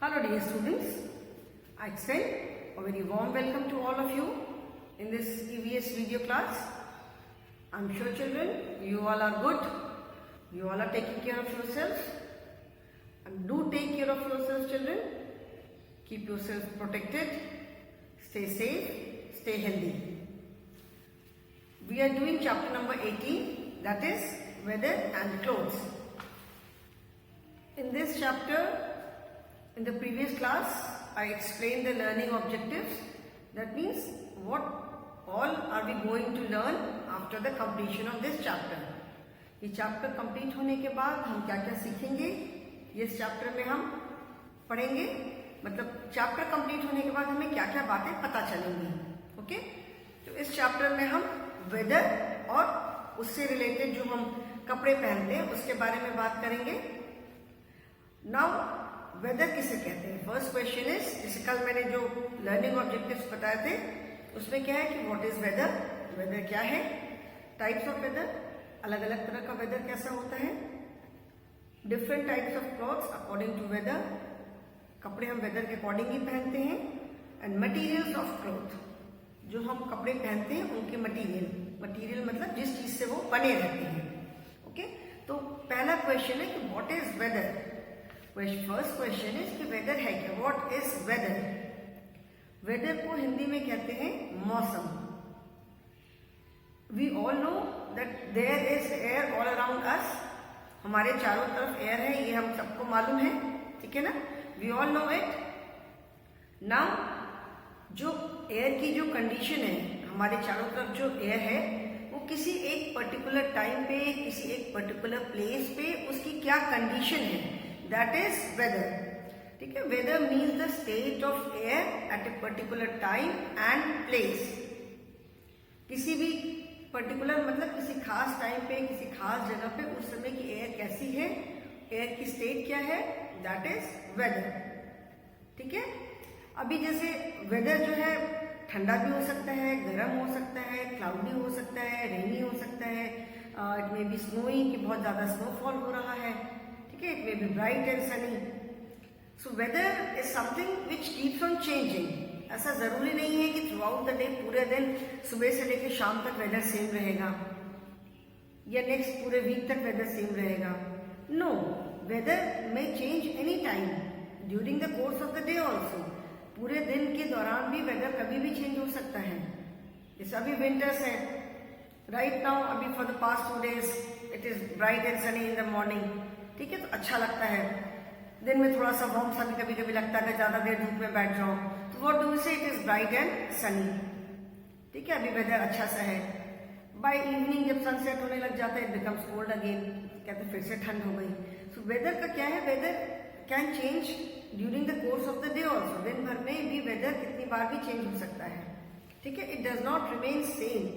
Hello dear students, I extend a very warm welcome to all of you in this EVS video class. I am sure children, you all are good, you all are taking care of yourselves, and do take care of yourselves children. Keep yourself protected, stay safe, stay healthy. We are doing chapter number 18, that is weather and clothes. In this chapter, in the previous class, I explained the learning objectives. That means what all are we going to learn after the completion of this chapter. ये chapter complete होने के बाद हम क्या क्या सीखेंगे, ये इस चैप्टर में हम पढ़ेंगे. मतलब चैप्टर कंप्लीट होने के बाद हमें क्या क्या बातें पता चलेंगी. ओके, तो इस चैप्टर में हम वेदर और उससे रिलेटेड जो हम कपड़े पहनते हैं उसके बारे में बात करेंगे. नाउ वेदर किसे कहते हैं? फर्स्ट क्वेश्चन इज, जैसे कल मैंने जो लर्निंग ऑब्जेक्टिव्स बताए थे उसमें क्या है कि व्हाट इज वेदर, वेदर क्या है, टाइप्स ऑफ वेदर, अलग अलग तरह का वेदर कैसा होता है, different types of clothes according to weather, कपड़े हम वेदर के अकॉर्डिंग ही पहनते हैं, एंड मटीरियल्स ऑफ क्लॉथ, जो हम कपड़े पहनते हैं उनके मटीरियल, मटीरियल मतलब जिस चीज से वो बने रहते हैं. ओके, तो पहला क्वेश्चन है कि what is weather. First question is कि वेदर है क्या, व्हाट इज वेदर. वेदर को हिंदी में कहते हैं मौसम. We all know that there is air all around us. हमारे चारों तरफ एयर है, ये हम सबको मालूम है, ठीक है ना. We all know it. Now जो एयर की जो कंडीशन है, हमारे चारों तरफ जो एयर है वो किसी एक पर्टिकुलर टाइम पे, किसी एक पर्टिकुलर प्लेस पे उसकी क्या कंडीशन है, that is weather. ठीक है, weather means the state of air at a particular time and place. किसी भी पर्टिकुलर मतलब किसी खास टाइम पे, किसी खास जगह पे उस समय की एयर कैसी है, एयर की स्टेट क्या है, that is weather. ठीक है. अभी जैसे वेदर जो है ठंडा भी हो सकता है, गर्म हो सकता है, क्लाउडी हो सकता है, रेनी हो सकता है, इट मे बी स्नोइंग कि बहुत ज्यादा स्नोफॉल हो रहा है. It may be bright and sunny. So weather is something which keeps on changing. ऐसा जरूरी नहीं है कि throughout the day पूरे दिन सुबह से लेकर शाम तक वेदर सेम रहेगा या नेक्स्ट पूरे वीक तक वेदर सेम रहेगा. No, weather may change any time during the course of the day also. पूरे दिन के दौरान भी वेदर कभी भी चेंज हो सकता है. जैसे अभी विंटर्स है, राइट नाउ अभी for the past 2 days it is bright and Sunny in the morning. ठीक है, तो अच्छा लगता है. दिन में थोड़ा सा वार्म सा भी कभी कभी लगता है कि ज्यादा देर धूप में बैठ जाओ, तो what do we say, it is bright and Sunny. ठीक है, अभी वेदर अच्छा सा है. बाय इवनिंग जब सनसेट होने लग जाता है, इट बिकम्स कोल्ड अगेन, कहते फिर से ठंड हो गई. सो वेदर का क्या है, weather can change during the course of the day also. दिन भर में भी वेदर कितनी बार भी चेंज हो सकता है. ठीक है, it does not remain same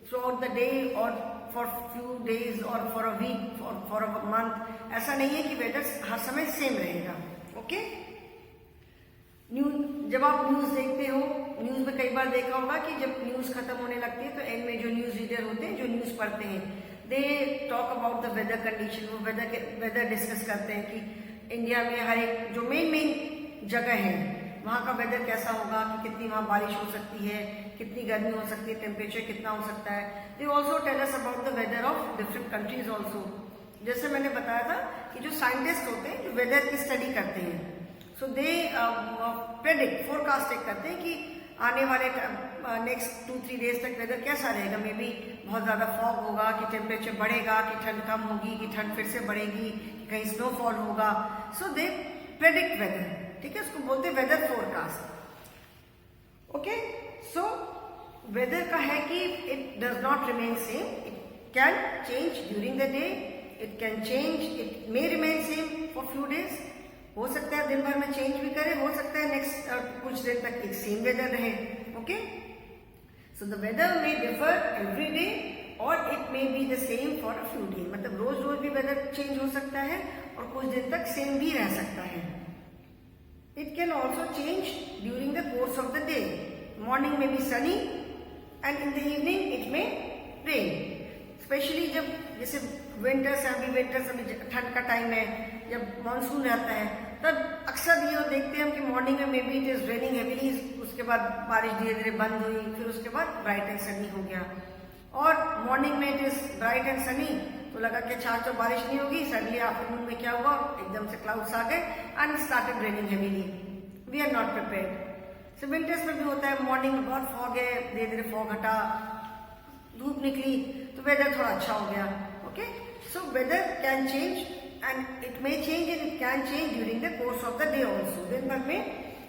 through out the day और फॉर फ्यू डेज और फॉर अ वीक और फॉर अ मंथ. ऐसा नहीं है कि वेदर हर समय सेम रहेगा. ओके, न्यूज, जब आप न्यूज देखते हो, न्यूज में कई बार देखा होगा कि जब न्यूज खत्म होने लगती है तो एंड में जो न्यूज रीडर होते हैं, जो न्यूज पढ़ते हैं, they talk about the weather condition. वो वेदर डिस्कस करते हैं कि इंडिया में हर एक जो मेन जगह है वहाँ का वेदर कैसा होगा, कि कितनी वहाँ बारिश हो सकती है, कितनी गर्मी हो सकती है, टेम्परेचर कितना हो सकता है. They also tell us about the weather of different countries also. जैसे मैंने बताया था कि जो साइंटिस्ट होते हैं जो वेदर की स्टडी करते हैं, सो दे प्रेडिक्ट, फोरकास्टिंग करते हैं कि आने वाले नेक्स्ट 2-3 डेज तक वेदर कैसा रहेगा. मे बी बहुत ज्यादा फॉग होगा, कि टेम्परेचर बढ़ेगा, कि ठंड कम होगी, कि ठंड फिर से बढ़ेगी, कहीं स्नोफॉल होगा. So they predict weather. ठीक है, उसको बोलते हैं weather forecast. Okay, so weather का है कि it does not remain same, it can change during the day, it can change, it may remain same for few days. हो सकता है दिन भर में चेंज भी करे, हो सकता है नेक्स्ट कुछ दिन तक एक सेम वेदर रहे. Okay, so the weather may differ every day और it may be the same for a few day. मतलब रोज रोज भी वेदर चेंज हो सकता है और कुछ दिन तक सेम भी रह सकता है. It can also change during the course of the day. Morning may be sunny and in the evening it may rain. Especially जब जैसे विंटर्स, अभी विंटर्स, अभी ठंड का टाइम है, जब मानसून रहता है तब अक्सर ये देखते हैं हम कि मॉर्निंग में may be it is raining heavily, उसके बाद बारिश धीरे धीरे बंद हुई, फिर उसके बाद ब्राइट एंड सनी हो गया। और मॉर्निंग में it is bright and sunny, तो लगा कि अच्छा तो बारिश नहीं होगी, सडनली आफ्टरनून में क्या हुआ, एकदम से क्लाउड्स आ गए and started raining heavily. We are not prepared. So winters में भी होता है, मॉर्निंग में बहुत फॉग है, धीरे धीरे फॉग हटा, धूप निकली तो वेदर थोड़ा अच्छा हो गया। Okay, so weather can change and it may change and it can change during the course of the day also. दिन भर में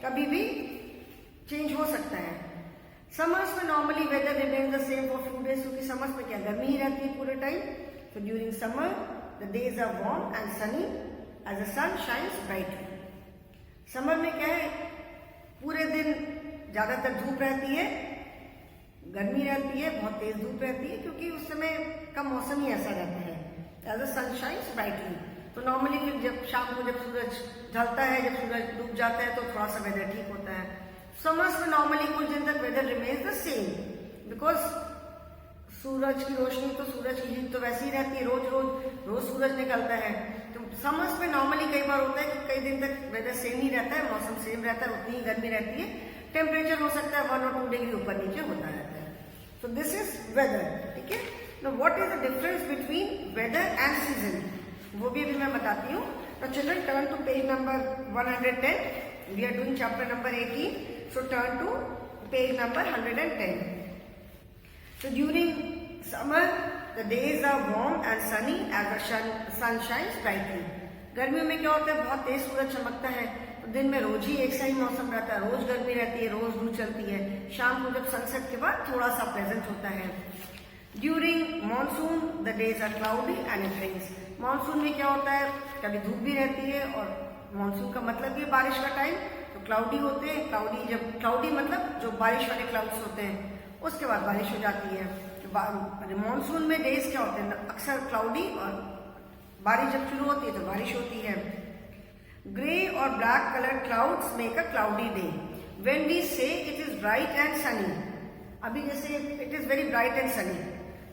कभी भी चेंज हो सकता है। समर्स में normally weather remain the same for few days, क्योंकि समर्स में क्या गर्मी ही रहती है पूरे time. So during summer, the days are warm and sunny as the sun shines brightly. Summer में क्या है, पूरे दिन ज्यादातर धूप रहती है, गर्मी रहती है, बहुत तेज धूप रहती है, क्योंकि उस समय का मौसम ही ऐसा रहता है। As the sun shines brightly. तो नॉर्मली फिर जब शाम को जब सूरज ढलता है, जब सूरज डूब जाता है, तो थोड़ा सा वेदर ठीक होता है। समर्स में नॉर्मली कुछ दिन तक weather remains the same, because सूरज की रोशनी तो सूरज की हीट तो वैसी ही रहती है, रोज सूरज निकलता है। तो समर्स में नॉर्मली कई बार होता है कि कई दिन तक वेदर सेम ही रहता है, मौसम सेम रहता है, उतनी ही गर्मी रहती है, टेम्परेचर हो सकता है 1 और 2 डिग्री ऊपर नीचे होता रहता है। So this is weather. ठीक है, now what is the difference between weather and season, वो भी अभी मैं बताती हूँ। तो children turn to page number 110, we are doing chapter number 18, so turn to page number 110। So during summer, the days are warm and sunny as the sun shines brightly. गर्मियों में क्या होता है, बहुत तेज सूरज चमकता है, तो दिन में रोज ही एक सा ही मौसम रहता है, रोज गर्मी रहती है, रोज धूप चलती है। शाम को जब सनसेट के बाद थोड़ा सा प्लेजेंट होता है। During monsoon the days are cloudy and it rains. Monsoon में क्या होता है, कभी धूप भी रहती है, और मानसून का मतलब ये बारिश का टाइम, तो क्लाउडी होते हैं। क्लाउडी मतलब जो बारिश वाले क्लाउड्स होते हैं, उसके बाद बारिश हो जाती है। मानसून में डेज क्या होते हैं, अक्सर क्लाउडी, और बारिश जब शुरू होती है तो बारिश होती है। ग्रे और black colour clouds make a cloudy day when we say it is bright and sunny. अभी जैसे it is very bright and sunny,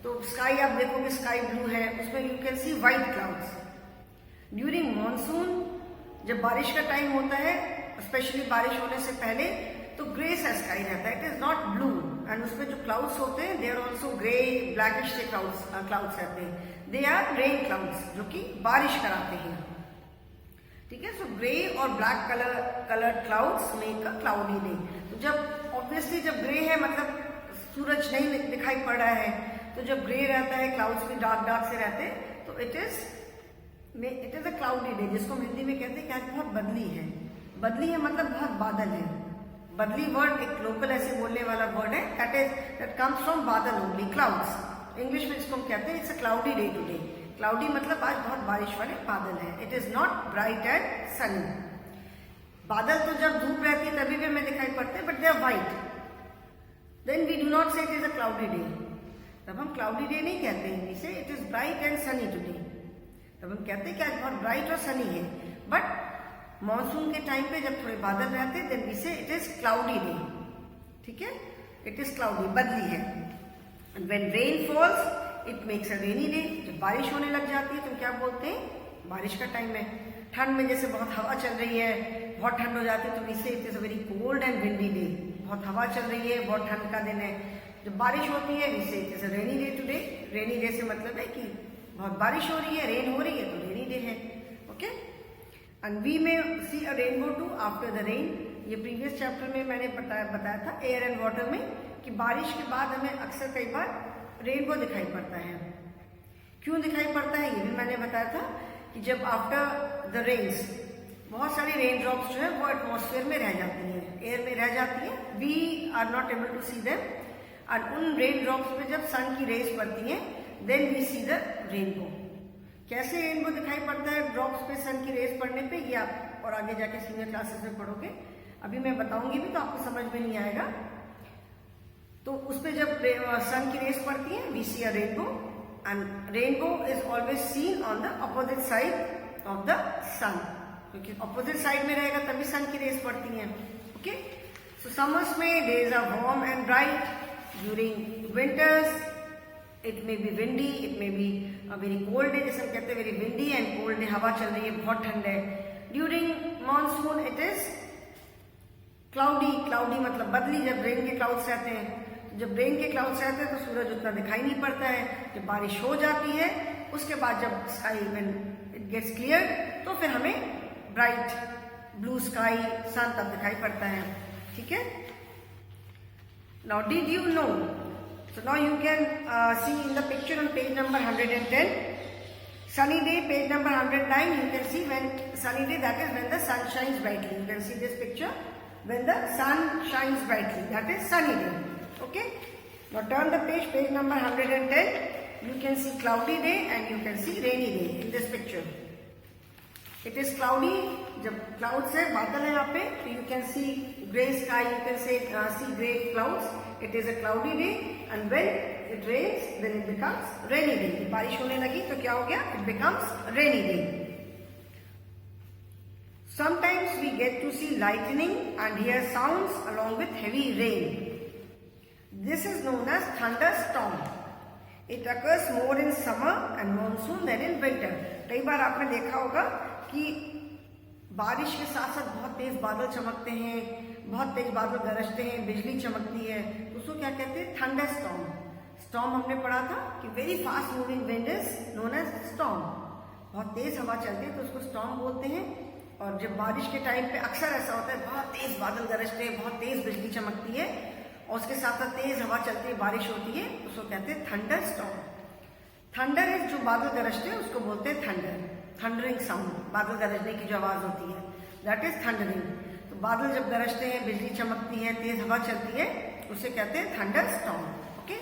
तो स्काई आप देखोगे स्काई ब्लू है, उसमें you can see white clouds. During monsoon जब बारिश का टाइम होता है, स्पेशली बारिश होने से पहले, तो ग्रे सा स्काई रहता है, it is not blue, and उसमें जो क्लाउड्स होते हैं they are also grey blackish से क्लाउड्स रहते हैं, दे आर रेन क्लाउड्स, जो कि बारिश कराते हैं। ठीक है, सो ग्रे और black colour clouds make a cloudy day. तो जब ऑब्वियसली जब ग्रे है मतलब सूरज नहीं दिखाई पड़ रहा है, तो जब ग्रे रहता है, क्लाउड्स भी डार्क डार्क से रहते हैं, तो it is a cloudy day, जिसको हम हिंदी में कहते हैं कि आज बहुत बदली है। बदली है मतलब बहुत बादल है। बदली वर्ड एक लोकल ऐसे बोलने वाला वर्ड है, दैट कम्स फ्रॉम बादल ओनली, क्लाउड्स। इंग्लिश में इसको हम कहते हैं it's a cloudy day today. Cloudy मतलब आज बहुत बारिश वाले बादल है, it is not bright and Sunny. बादल तो जब धूप रहती है तभी भी हमें दिखाई पड़ते हैं, but they are white, then we do not say it is a cloudy day. तब हम क्लाउडी डे नहीं कहते हैं, we say it is bright and sunny today. तब हम कहते हैं कि आज बहुत ब्राइट और सनी है। बट मॉनसून के टाइम पे जब थोड़े बादल रहते हैं, then we say it is cloudy day. ठीक है, इट इज क्लाउडी, बदली है। And when rain false it makes a rainy day. जब बारिश होने लग जाती है तो क्या बोलते हैं, बारिश का टाइम है। ठंड में जैसे बहुत हवा चल रही है, बहुत ठंड हो जाती है, तो we say it is a very cold and windy day. बहुत हवा चल रही है, बहुत ठंड का दिन है। जब बारिश होती है, we say it is a rainy day today. Rainy day से मतलब है कि बहुत बारिश हो रही है, रेन हो रही है, तो रेनी डे है। Okay, and we may see a rainbow too after the rain. ये प्रीवियस चैप्टर में मैंने बताया था एयर एंड वाटर में, कि बारिश के बाद हमें अक्सर कई बार रेनबो दिखाई पड़ता है। क्यों दिखाई पड़ता है ये भी मैंने बताया था, कि जब आफ्टर द रेन्स बहुत सारी रेन ड्रॉप्स जो है वो एटमॉस्फेयर में रह जाती हैं, एयर में रह जाती हैं, we are not able to see them. और उन रेन ड्रॉप्स में जब सन की रेज पड़ती हैं, then we see the rainbow. कैसे रेनबो दिखाई पड़ता है ड्रॉप्स पे सन की रेज पड़ने पे, ये आप और आगे जाके सीनियर क्लासेस में पढ़ोगे। अभी मैं बताऊंगी भी तो आपको समझ में नहीं आएगा। तो उस पे जब सन की रेज पड़ती है, we see a rainbow, and rainbow is always seen on the opposite side of the sun, क्योंकि अपोजिट साइड में रहेगा तभी सन की रेज पड़ती है। ओके, सो समर्स में days are warm and bright. During winters it may be windy, it may be very cold day, जैसे हम कहते हैं very windy and cold day, हवा चल रही है, बहुत ठंड है। During monsoon it is cloudy, cloudy मतलब बदली, जब रेन के क्लाउड्स रहते हैं, जब रेन के क्लाउड्स रहते हैं तो सूरज उतना दिखाई नहीं पड़ता है। जब बारिश हो जाती है उसके बाद जब sky when it gets clear तो फिर हमें ब्राइट ब्लू स्काई सन तब दिखाई पड़ता है, ठीक है। Now did you know, so now you can see in the picture on page number 110, sunny day, page number 109, you can see when sunny day, that is when the sun shines brightly. You can see this picture, when the sun shines brightly, that is sunny day. Okay, now turn the page, page number 110, you can see cloudy day and you can see rainy day in this picture. It is cloudy, जब clouds है, बादल है यहाँ पे, तो you can see grey sky, you can see grey clouds. It is a cloudy day and when it rains then it becomes rainy day. बारिश होने लगी तो क्या हो गया? It becomes rainy day. Sometimes we get to see lightning and hear sounds along with heavy rain. This is known as thunderstorm. It occurs more in summer and monsoon than in winter. कई बार आपने देखा होगा कि बारिश के साथ साथ बहुत तेज बादल चमकते हैं, बहुत तेज बादल गरजते हैं, बिजली चमकती है, तो उसको क्या कहते हैं? Thunder storm. स्टॉर्म हमने पढ़ा था कि very fast moving wind is known as storm. बहुत तेज हवा चलती है तो उसको स्टॉर्म बोलते हैं। और जब बारिश के टाइम पे अक्सर ऐसा होता है, बहुत तेज बादल गरजते हैं, बहुत तेज बिजली चमकती है और उसके साथ साथ तेज हवा चलती है, बारिश होती है, उसको कहते हैं थंडर स्टॉर्म। थंडर इज जो बादल गरजते हैं उसको बोलते हैं थंडर, थंडरिंग साउंड, बादल गरजने की जो आवाज होती है, दैट इज थंडरिंग। तो बादल जब गरजते हैं, बिजली चमकती है, तेज हवा चलती है, उसे कहते हैं thunder storm. Okay,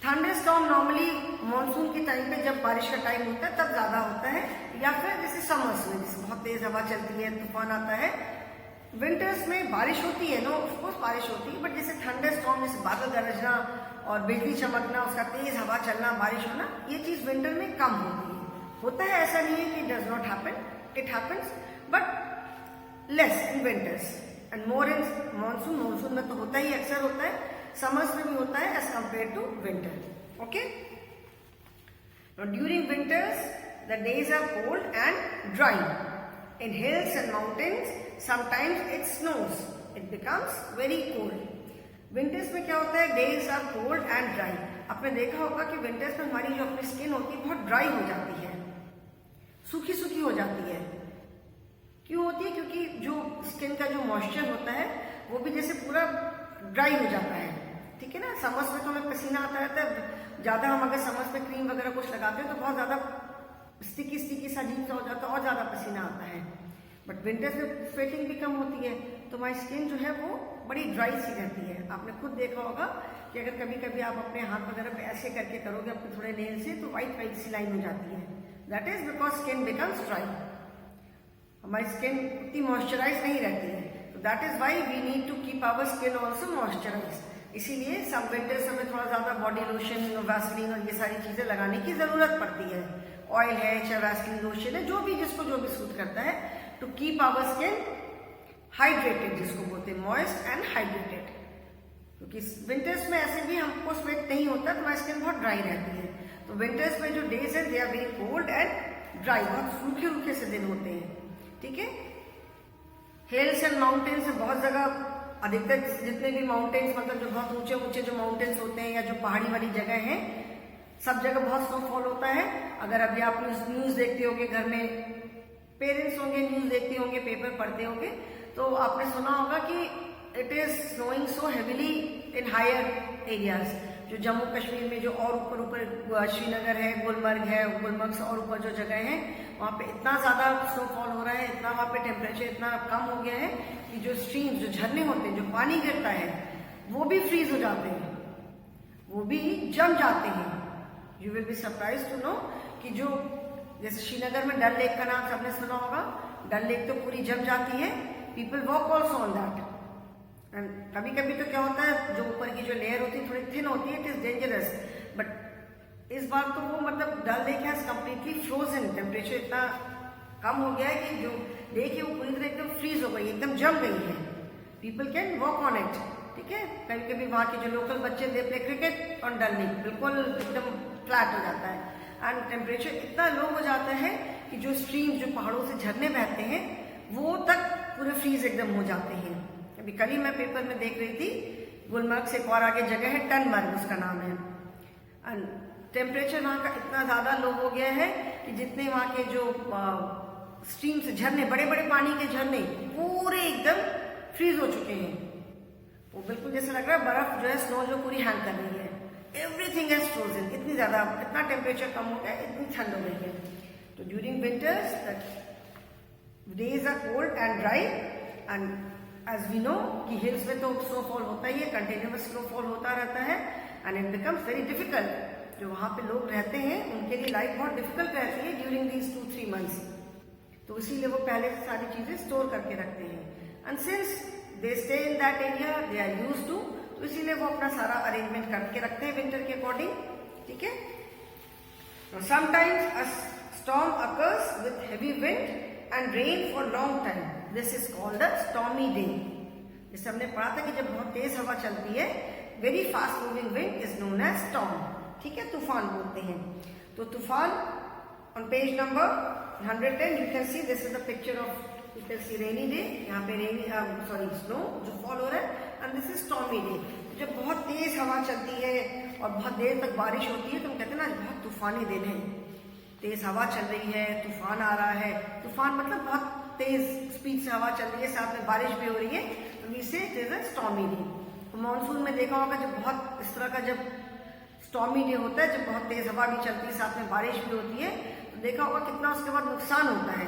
thunder storm normally monsoon के टाइम पे जब बारिश का टाइम होता है तब ज्यादा होता है, या फिर जैसे समर्स में जैसे बहुत तेज हवा चलती है, तूफान आता है। विंटर्स में बारिश होती है, नो ऑफकोर्स बारिश होती है, बट जैसे थंडर स्टॉर्म, जैसे बादल गरजना और बिजली चमकना, उसका तेज हवा चलना, बारिश होना, ये चीज विंटर में कम होती है। होता है, ऐसा नहीं है कि does not happen, it happens but less in winters and more in monsoon. Monsoon में तो होता ही, अक्सर होता है, समर्स में भी होता है as compare to winter. Okay, during winters the days are cold and dry. In hills and mountains sometimes it snows, it becomes very cold. Winters में क्या होता है? Days are cold and dry. आपने देखा होगा कि विंटर्स में हमारी जो अपनी स्किन होती है बहुत ड्राई हो जाती है, सूखी सूखी हो जाती है। क्यों होती है? क्योंकि जो स्किन का जो मॉइस्चर होता है वो भी जैसे पूरा ड्राई हो जाता है, ठीक है ना। समर्स में तो हमें पसीना आता रहता है, ज्यादा हम अगर समर्स में क्रीम वगैरह कुछ लगाते हैं तो बहुत ज्यादा स्टिकी स्टिकी सा अजीब सा हो जाता है और ज्यादा पसीना आता है। बट विंटर्स में स्वेटिंग भी कम होती है तो हमारी स्किन जो है वो बड़ी ड्राई सी रहती है। आपने खुद देखा होगा कि अगर कभी कभी आप अपने हाथ वगैरह पे ऐसे करके करोगे अपने थोड़े नेल से तो व्हाइट व्हाइट सी लाइन हो जाती है, that is because skin becomes dry. हमारी स्किन उतनी मॉइस्चराइज नहीं रहती है, तो that is why we need to keep our skin also moisturise. इसीलिए सम विंटर्स हमें थोड़ा ज्यादा बॉडी लोशन, वैसलीन और ये सारी चीजें लगाने की जरूरत पड़ती है। ऑयल है, चाहे वैसलीन लोशन है, जो भी जिसको जो भी सूट करता है, to keep our skin hydrated, जिसको बोलते हैं मॉइस्ट एंड हाइड्रेटेड। क्योंकि विंटर्स में ऐसे भी हमको स्वेट नहीं होता तो हमारी स्किन बहुत ड्राई रहती है। तो विंटर्स में जो डेज है they are very cold and dry, बहुत सूखे रूखे से दिन होते हैं, ठीक है। हिल्स एंड माउंटेन्स बहुत जगह, अधिकतर जितने भी माउंटेन्स मतलब जो बहुत ऊंचे ऊंचे जो माउंटेन्स होते हैं या जो पहाड़ी वाली जगह है, सब जगह बहुत स्नोफॉल होता है। अगर अभी आप न्यूज देखते होंगे, घर में पेरेंट्स होंगे, न्यूज देखते होंगे, पेपर पढ़ते होंगे, तो आपने सुना होगा कि it is snowing so heavily in higher areas. जो जम्मू कश्मीर में जो और ऊपर श्रीनगर है, गुलमर्ग है, गुलमर्ग से और ऊपर जो जगह है वहाँ पे इतना ज्यादा स्नोफॉल हो रहा है, इतना वहाँ पे टेम्परेचर इतना कम हो गया है कि जो स्ट्रीम्स, जो झरने होते हैं, जो पानी गिरता है वो भी फ्रीज हो जाते हैं, वो भी जम जाते हैं। You will be surprise to know कि जो जैसे श्रीनगर में डल लेक का नाम सबने सुना होगा, डल लेक तो पूरी जम जाती है, people walk also on that. And कभी कभी तो क्या होता है, जो ऊपर की जो लेयर होती है थोड़ी थिन होती है, इट इज डेंजरस, बट इस बार तो वो मतलब Dal lake has completely frozen. Temperature इतना कम हो गया है कि जो लेक है वो पूरी तरह एकदम फ्रीज हो गई, एकदम जम गई है। People can walk on it, ठीक है। कभी कभी वहाँ के जो लोकल बच्चे they play cricket on Dal lake, बिल्कुल एकदम फ्लैट हो जाता है। एंड टेम्परेचर इतना लो हो जाता है कि जो स्ट्रीम, जो पहाड़ों से झरने बहते हैं, वो तक पूरे फ्रीज एकदम हो जाते हैं। अभी कल ही मैं पेपर में देख रही थी, गुलमर्ग से एक और आगे जगह है टनमर्ग उसका नाम है, एंड टेम्परेचर वहाँ का इतना ज़्यादा लो हो गया है कि जितने वहाँ के जो स्ट्रीम्स झरने, बड़े बड़े पानी के झरने पूरे एकदम फ्रीज हो चुके हैं। वो बिल्कुल जैसे लग रहा है बर्फ जो है, स्नो जो पूरी हैंग कर रही है। एवरीथिंग इज फ्रोजन, इतनी ज़्यादा, इतना टेम्परेचर कम हो गया, इतनी ठंड हो गई है। तो during winters days are cold and dry, and as we know कि हिल्स में तो स्नोफॉल होता ही है, कंटिन्यूअस स्नोफॉल होता रहता है, and it becomes very difficult. जो वहाँ पे लोग रहते हैं उनके लिए लाइफ बहुत डिफिकल्ट रहती है ड्यूरिंग दीज 2-3 मंथ्स। तो इसीलिए वो पहले से सारी चीजें स्टोर करके रखते हैं, and since they stay in that area they are used to, तो इसीलिए वो अपना सारा अरेंजमेंट करके रखते हैं विंटर के अकॉर्डिंग। ठीक है, sometimes a storm occurs with heavy wind and rain for long time, this is called a stormy day. जैसे हमने पढ़ा था कि जब बहुत तेज हवा चलती है, very fast moving wind is known as storm. ठीक है, तूफान बोलते हैं। तो तूफान on page number 110 you can see this is the picture of, you can see rainy day, यहाँ पे रेनी स्नो जो फॉल हो रहा है, and this is stormy day. जब बहुत तेज हवा चलती है और बहुत देर तक बारिश होती है तो हम कहते हैं ना बहुत तूफानी दिन है, तेज हवा चल रही है, तूफान आ रहा है। तूफान मतलब बहुत तेज स्पीड से हवा चल रही है, साथ में बारिश भी हो रही है, तो we say it is a stormy day. तो मानसून में देखा होगा जब बहुत इस तरह का जब स्टॉर्मी डे होता है, जब बहुत तेज हवा भी चलती है, साथ में बारिश भी होती है, देखा होगा कितना उसके बाद नुकसान होता है।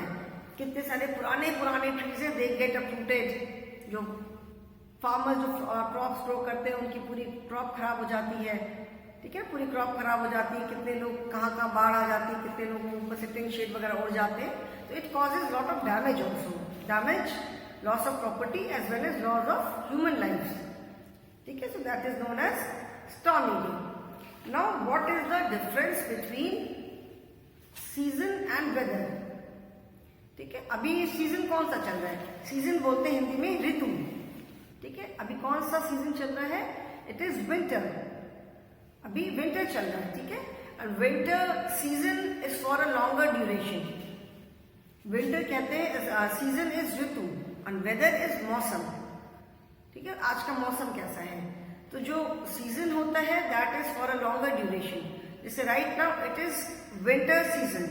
कितने सारे पुराने पुराने ट्रीज है, दे गेट अपरूटेड। जो फार्मर जो क्रॉप्स ग्रो करते हैं उनकी पूरी क्रॉप खराब हो जाती है। ठीक है, पूरी क्रॉप खराब हो जाती है, कितने लोग कहाँ कहाँ बाढ़ आ जाती है, कितने लोग ऊपर से टिन शेड वगैरह उड़ जाते हैं। तो it causes lot of damage also, damage, loss of property as well as loss of human life. ठीक है, so that is known as stormy day. Now what is the difference between season and weather? ठीक है, अभी season कौन सा चल रहा है? सीजन बोलते हैं हिंदी में ऋतु। ठीक है, अभी कौन सा सीजन चल रहा है? It is winter. अभी विंटर चल रहा है। ठीक है, and winter season is for a longer duration. Winter कहते हैं, सीजन इज ऋतु एंड वेदर इज मौसम। ठीक है, आज का मौसम कैसा है? तो जो सीजन होता है that is for a longer duration. जैसे right now it is winter season.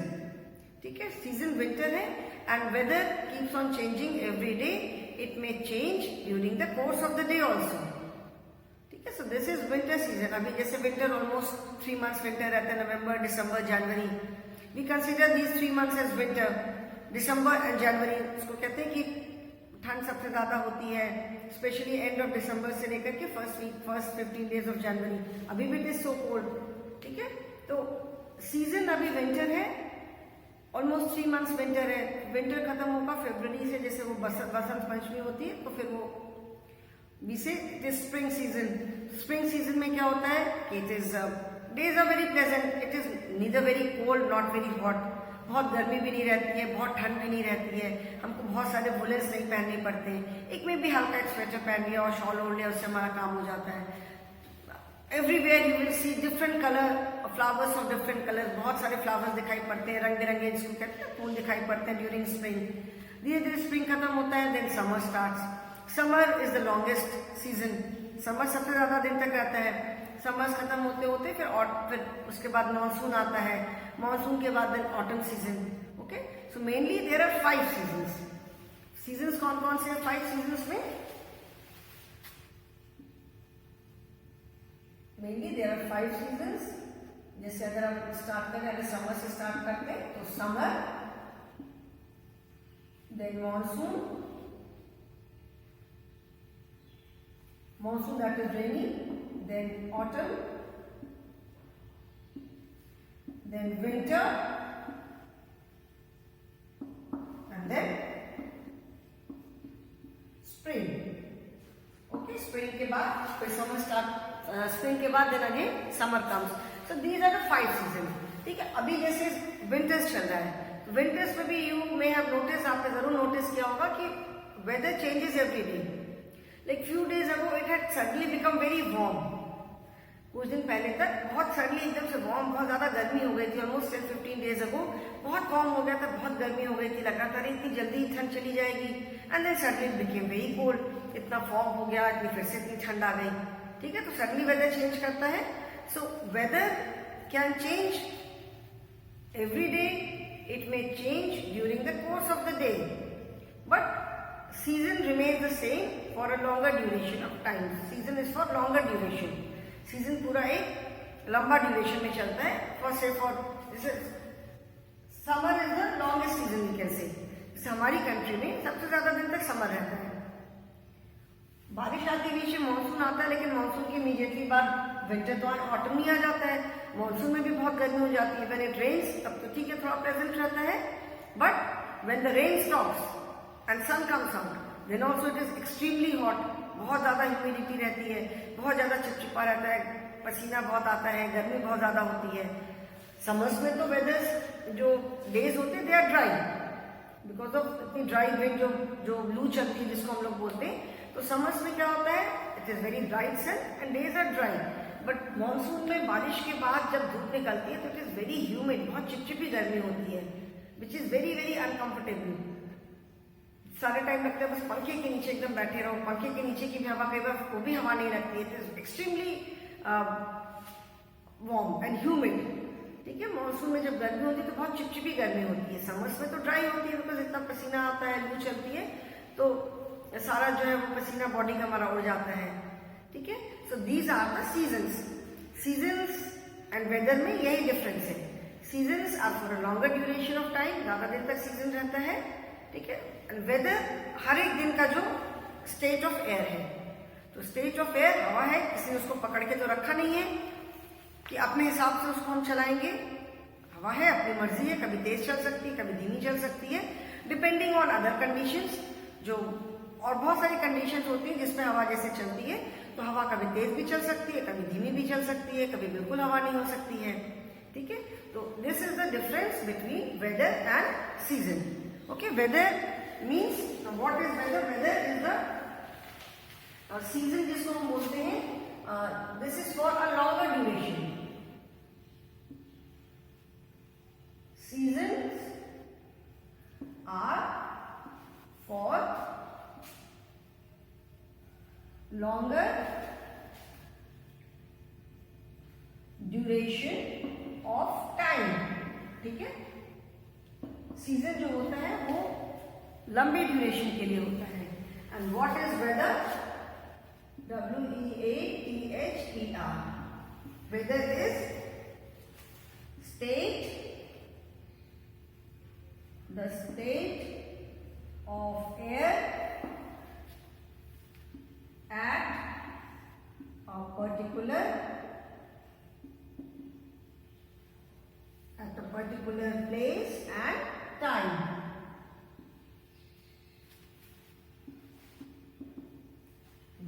ठीक है, सीजन विंटर है, and weather keeps on changing every day, it may change during the course of the day also. ठीक है, so this is winter season. अभी जैसे winter almost 3 months winter रहता है, नवंबर, दिसंबर, जनवरी। We consider these 3 months as winter. December and January उसको कहते हैं कि ठंड सबसे ज्यादा होती है, स्पेशली एंड ऑफ दिसंबर से लेकर के फर्स्ट 15 डेज ऑफ जनवरी। अभी भी इट इज सो कोल्ड। ठीक है, तो सीजन अभी विंटर है, ऑलमोस्ट 3 मंथ्स विंटर है। विंटर खत्म होगा फरवरी से, जैसे वो बसंत पंचमी होती है, तो फिर वो we say it is spring season. Spring season में क्या होता है कि it is days are very pleasant, it is neither very cold not very hot. बहुत गर्मी भी नहीं रहती है, बहुत ठंड भी नहीं रहती है, हमको बहुत सारे वुलन्स नहीं पहनने पड़ते हैं। एक में भी हल्का एक स्वेटर पहन लिया और शॉल ओढ़ लिया, उससे हमारा काम हो जाता है। Everywhere you will see different colour, flowers of different colour. बहुत सारे फ्लावर्स दिखाई पड़ते हैं, रंग बिरंगे जिसको कहते हैं फूल दिखाई पड़ते हैं ड्यूरिंग स्प्रिंग। धीरे धीरे स्प्रिंग खत्म होता है, then summer starts. Summer is the longest season. Summer सबसे ज्यादा दिन तक रहता है। समर्स खत्म होते होते फिर उसके बाद मानसून आता है, मानसून के बाद then autumn season. Okay, so mainly there are 5 seasons. Seasons कौन कौन से हैं 5 सीजन्स में? Mainly there are 5 seasons. जैसे अगर हम स्टार्ट करें, अगर समर से स्टार्ट करते हैं तो summer, then monsoon, monsoon that is rainy, then autumn, then winter, and then spring. Okay, spring के बाद फिर समर स्टार्ट, स्प्रिंग के बाद then again summer comes. So these are the 5 season. ठीक है, अभी जैसे विंटर्स चल रहा है, विंटर्स में भी यू मे हैव नोटिस, आपने जरूर नोटिस किया होगा कि weather changes every day. Like few days ago it had suddenly become very warm, कुछ दिन पहले तक बहुत सडनली एकदम से वार्म, बहुत ज्यादा गर्मी हो गई थी, ऑलमोस्ट 10-15 डेज अगो बहुत वार्म हो गया था, बहुत गर्मी हो गई थी, लगा था इतनी जल्दी ठंड चली जाएगी, and then suddenly it became very cold, इतना फॉग हो गया, इतनी फिर से इतनी ठंड आ गई, ठीक है। तो सडनली वेदर चेंज करता है। So whether can change every day, it may change during the course of the day, but season remains the same for a longer duration of time. Season is for longer duration. Season पूरा एक लंबा duration में चलता है। For say for summer is the longest season we can say. जैसे हमारी country में सबसे ज्यादा दिन तक समर रहता है, बारिश आती है, बीच में मानसून आता है, लेकिन मानसून की इमीडिएटली बाद विंटर तो ऑटम ही आ जाता है। मानसून में भी बहुत गर्मी हो जाती है। When it rains तब तो ठीक है, थोड़ा प्लेजेंट रहता है, but when the rain stops and sun comes out, then also it is extremely hot, बहुत ज्यादा ह्यूमिडिटी रहती है, बहुत ज्यादा चिपचिपा रहता है, पसीना बहुत आता है, गर्मी बहुत ज्यादा होती है। समर्स में तो वेदर्स जो डेज होते हैं they are dry, because of इतनी ड्राई विंड जो लू चलती है जिसको हम लोग बोलते हैं। तो समर्स में क्या होता है, it is very bright sun and days are dry, but monsoon में बारिश के बाद जब धूप निकलती है तो इट इज वेरी ह्यूमिड, बहुत चिपचिपी गर्मी होती है, which is very very uncomfortable. सारे टाइम लगता है बस पंखे के नीचे एकदम बैठे रहो, पंखे के नीचे की भी हवा कई बार वो भी हवा नहीं लगती है, it is extremely warm and humid, ठीक है। मानसून में जब गर्मी होती है तो बहुत चिपचिपी गर्मी होती है, समर्स में तो ड्राई होती है, बिकॉज इतना पसीना आता है, लू चलती है, तो सारा जो है वो पसीना बॉडी का हमारा उड़ जाता है, ठीक है। So these are the seasons. Seasons and weather में यही डिफरेंस है। Seasons are for a longer duration of time, ज्यादा दिन तक सीजन रहता है, ठीक है। वेदर हर एक दिन का जो स्टेट ऑफ एयर है, तो स्टेट ऑफ एयर हवा है, किसी ने उसको पकड़ के तो रखा नहीं है कि अपने हिसाब से उसको हम चलाएंगे, हवा है, अपनी मर्जी है, कभी तेज चल सकती है, कभी धीमी चल सकती है, डिपेंडिंग ऑन अदर कंडीशंस, जो और बहुत सारी कंडीशंस होती हैं जिसमें हवा जैसे चलती है, तो हवा कभी तेज भी चल सकती है, कभी धीमी भी चल सकती है, कभी बिल्कुल हवा नहीं हो सकती है, ठीक है। तो this is the difference between weather and season, okay. Weather means what is weather? Weather is the season जिसको हम बोलते हैं, this is for a longer duration. Seasons are for longer duration of time, ठीक है। Season जो होता है वो लंबे ड्यूरेशन के लिए होता है। And what is weather? WEATHER। Weather is state, the state of air at a particular place and time.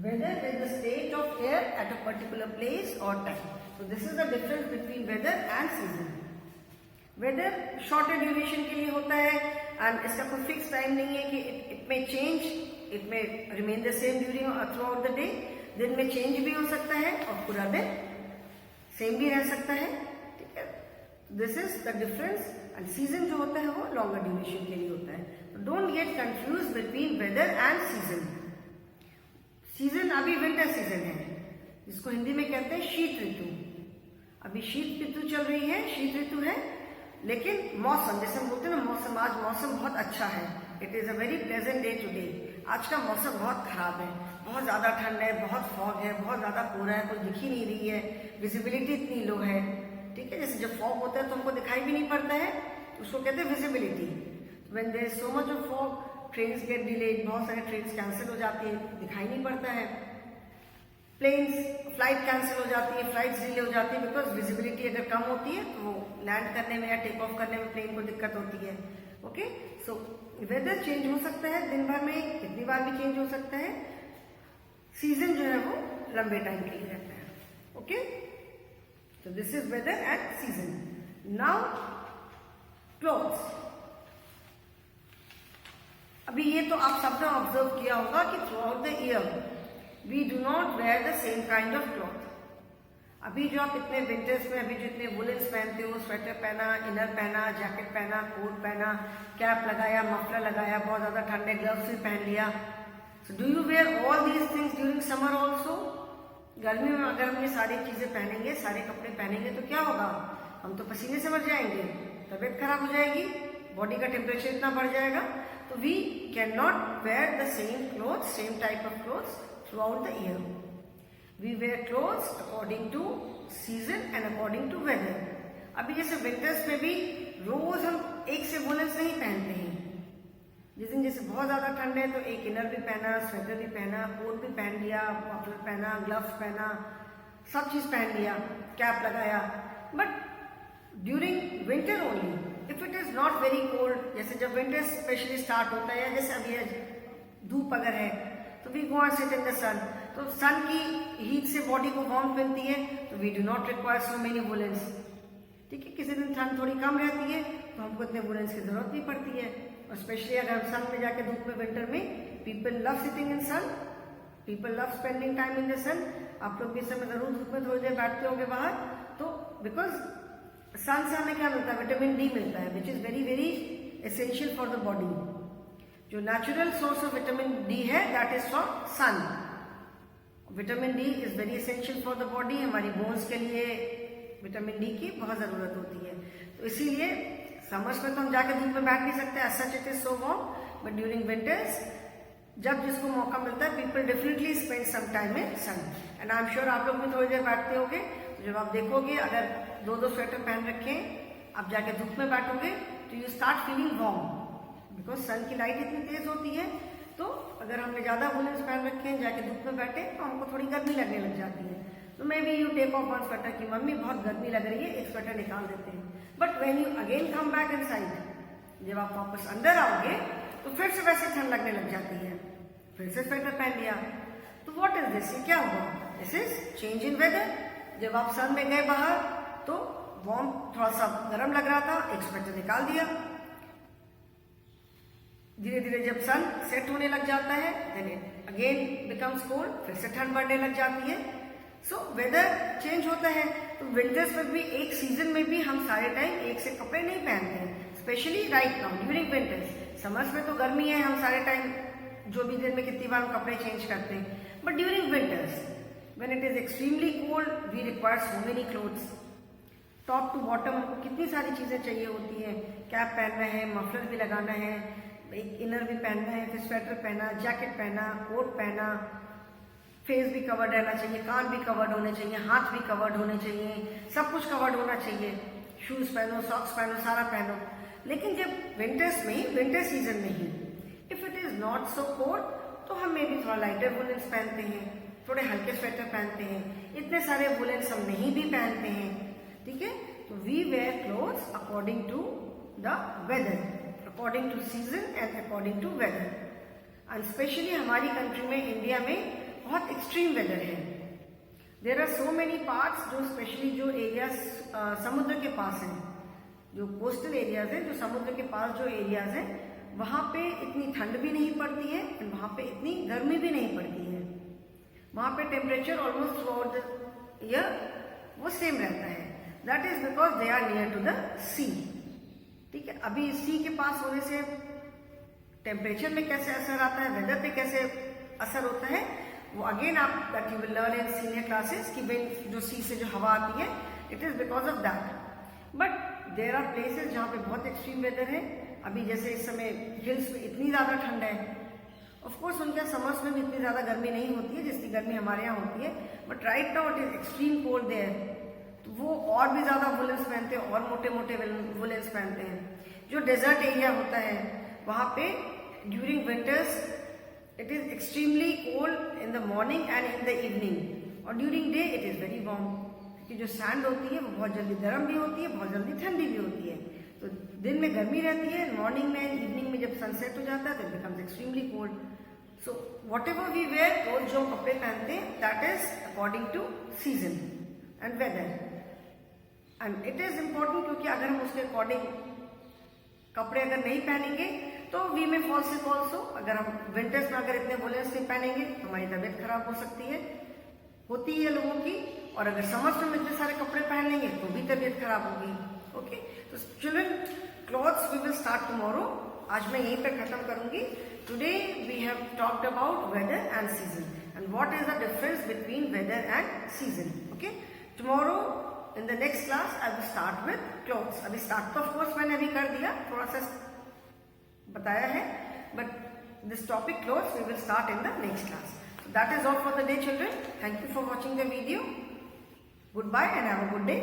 Weather is the state of air at a particular place or time. So this is the difference between weather and season. Weather shorter duration के लिए होता है and इसका कोई fix time नहीं है कि it may change, it may remain the same during or throughout the day. दिन में चेंज भी हो सकता है और पूरा दिन सेम भी रह सकता है, ठीक है। This is the difference. And season जो होता है वो लॉन्गर ड्यूरेशन के लिए होता है। Don't get confuse between weather and season. Season अभी विंटर सीजन है, जिसको हिंदी में कहते हैं शीत ऋतु। अभी शीत ऋतु चल रही है, शीत ऋतु है, लेकिन मौसम जैसे हम बोलते हैं ना, मौसम, आज मौसम बहुत अच्छा है। It is a very pleasant day today. आज का मौसम बहुत खराब है, बहुत ज्यादा ठंड है, बहुत फॉग है, बहुत ज्यादा कोहरा है, कुछ दिख ही नहीं रही है, विजिबिलिटी इतनी लो है, ठीक है। जैसे जब फॉग होता है तो हमको दिखाई भी नहीं पड़ता है, तो उसको कहते हैं visibility. When there is so much of fog, trains get delayed, बहुत सारे ट्रेन्स कैंसिल हो जाती है, दिखाई नहीं पड़ता है। प्लेन्स फ्लाइट कैंसिल हो जाती है, फ्लाइट्स डिले हो जाती है, बिकॉज विजिबिलिटी अगर कम होती है तो वो लैंड करने में या टेक ऑफ करने में प्लेन को दिक्कत होती है, ओके। सो वेदर चेंज हो सकता है दिन भर में, कितनी बार भी चेंज हो सकता है। सीजन जो है वो लंबे टाइम के लिए रहता है, okay. So this is weather and season. Now clothes. अभी ये तो आप सबने ऑब्जर्व किया होगा कि throughout the year we do not wear the same kind of cloth. अभी जो आप इतने विंटर्स में अभी जो इतने वुलन्स पहनते हो, स्वेटर पहना, इनर पहना, जैकेट पहना, कोट पहना, कैप लगाया, मफलर लगाया, बहुत ज्यादा ठंड है, ग्लव्स भी पहन लिया. So do you wear all these things during summer also? गर्मी में अगर हम ये सारी चीजें पहनेंगे, सारे कपड़े पहनेंगे तो क्या होगा? हम तो पसीने से मर जाएंगे, तबीयत खराब हो जाएगी, बॉडी का टेम्परेचर इतना बढ़ जाएगा. तो we can not wear the same clothes, same type of clothes throughout the year. We wear clothes according to season and according to weather. अभी जैसे विंटर्स में भी रोज हम एक से वुलन्स नहीं पहनते हैं. जिस दिन जैसे बहुत ज्यादा ठंड है तो एक इनर भी पहना, स्वेटर भी पहना, कोट भी पहन लिया, मफलर पहना, ग्लव्स पहना, सब चीज पहन लिया, कैप लगाया. But during winter only, if it is not very cold, जैसे जब विंटर स्पेशली स्टार्ट होता है, या जैसे अभी धूप अगर है तो we go and sit in the sun. तो सन की हीट से बॉडी को वार्म मिलती है, तो we do not require so many woollens. ठीक है, किसी दिन ठंड थोड़ी कम रहती है तो हमको इतने वुलन्स की जरूरत नहीं पड़ती है. और स्पेशली अगर सन में जाके धूप में विंटर में, people love sitting in sun, people love spending time in the sun. आप लोग भी इस समय जरूर धूप में थोड़ी देर बैठते होंगे बाहर, तो बिकॉज सन से हमें क्या मिलता है? विटामिन डी मिलता है, which is very very essential for the body. जो natural source of vitamin D है, that is from sun. Vitamin D is very essential for the body. हमारी बोन्स के लिए विटामिन डी की बहुत जरूरत होती है. तो इसीलिए समर्स में तो हम जाके धूप में बैठ नहीं सकते, as such it is so warm, but during winters जब जिसको मौका मिलता है, people definitely spend some time in sun. and I'm sure आप लोग भी थोड़ी देर बैठते होंगे, तो जब आप देखोगे अगर दो स्वेटर पहन रखे हैं, आप जाके धूप में बैठोगे तो you start feeling warm, because sun की लाइट इतनी तेज होती है. तो अगर हमने ज्यादा वुलन्स पहन रखे हैं, जाके धूप में बैठे तो हमको थोड़ी गर्मी लगने लग जाती है. तो maybe you take off one sweater की मम्मी बहुत गर्मी लग रही है, एक स्वेटर निकाल देते हैं. But when you again come back in side, जब आप वापस अंदर आओगे तो फिर से वैसे ठंड लगने लग जाती है, फिर से स्वेटर पहन लिया. तो व्हाट इज दिस? ये क्या हुआ? This is change in weather. जब आप सन में गए बाहर तो वार्म, थोड़ा सा गर्म लग रहा था, एक स्वेटर निकाल दिया. धीरे धीरे जब सन सेट होने लग जाता है, then it again becomes cold, फिर से ठंड बढ़ने लग जाती है. सो वेदर चेंज होता है. तो विंटर्स में भी, एक सीजन में भी हम सारे टाइम एक से कपड़े नहीं पहनते हैं, specially right now during winters. Summers में तो गर्मी है, हम सारे टाइम जो भी दिन में कितनी बार हम कपड़े चेंज करते हैं. But during winters when it is extremely cold, we require so many clothes. Top to bottom कितनी सारी चीजें चाहिए होती है. कैप पहनना है, मफलर भी लगाना है, एक इनर भी पहनना है, फिर स्वेटर पहना, जैकेट पहना, कोट पहना, फेस भी कवर्ड रहना चाहिए, कान भी कवर्ड होने चाहिए, हाथ भी कवर्ड होने चाहिए, सब कुछ कवर्ड होना चाहिए. शूज पहनो, सॉक्स पहनो, सारा पहनो. लेकिन जब विंटर्स में, विंटर सीजन में ही, if it is not so cold, तो हम मे भी थोड़ा लाइटर वुलन्स पहनते हैं, थोड़े हल्के स्वेटर पहनते हैं. इतने सारे वुलन्स हम नहीं भी पहनते हैं. ठीक है, तो we wear clothes according to the weather, according to season and according to weather. And specially हमारी कंट्री में, इंडिया में बहुत एक्सट्रीम वेदर है. There are so many parts, जो स्पेशली जो एरियाज समुद्र के पास हैं, जो कोस्टल एरियाज हैं, जो समुद्र के पास जो एरियाज हैं, वहां पे इतनी ठंड भी नहीं पड़ती है और वहां पे इतनी गर्मी भी नहीं पड़ती है. वहां पे temperature almost throughout the year वो सेम रहता है. That is because they are near to the sea. ठीक है, अभी सी के पास होने से टेम्परेचर में कैसे असर आता है, वेदर पे कैसे असर होता है, वो अगेन आप that you will learn in senior classes कि भाई जो सी से जो हवा आती है, it is because of that. But there are places जहाँ पे बहुत एक्सट्रीम वेदर है. अभी जैसे इस समय हिल्स में इतनी ज्यादा ठंड है. ऑफकोर्स उनके समर्स में भी इतनी ज्यादा गर्मी नहीं होती है जितनी गर्मी हमारे यहाँ होती है. But right now it is extreme cold there. तो वो और भी ज्यादा वुलन्स पहनते हैं, और मोटे मोटे वुलन्स पहनते हैं. जो डेजर्ट एरिया होता है वहां पे during winters it is extremely cold in the morning and in the evening, और during day it is very warm. क्योंकि जो सैंड होती है वो बहुत जल्दी गर्म भी होती है, बहुत जल्दी ठंडी भी होती है. तो दिन में गर्मी रहती है, मॉर्निंग में, इवनिंग में जब सनसेट हो जाता है तो it becomes extremely cold. So whatever we wear, और जो कपड़े पहनते हैं, that is according to season and weather. And it is important, क्योंकि अगर हम उसके अकॉर्डिंग कपड़े अगर नहीं पहनेंगे तो वी में फॉल सिक ऑल्सो. अगर हम विंटर्स में अगर इतने वुलन्स नहीं पहनेंगे तो हमारी तबीयत खराब हो सकती है, होती है लोगों की. और अगर समर्स में इतने सारे कपड़े पहन लेंगे तो भी तबीयत खराब होगी. ओके, तो children clothes we will start tomorrow. आज मैं यहीं पे खत्म करूंगी. Today we have talked about weather and season and what is the difference between weather and season. Okay, tomorrow in the next class I will start with clothes. अभी start तो of course मैंने अभी कर दिया, थोड़ा सा बताया है, बट this topic clothes we will start in the next class. So that is all for the day, children. Thank you for watching the video. Goodbye and have a good day.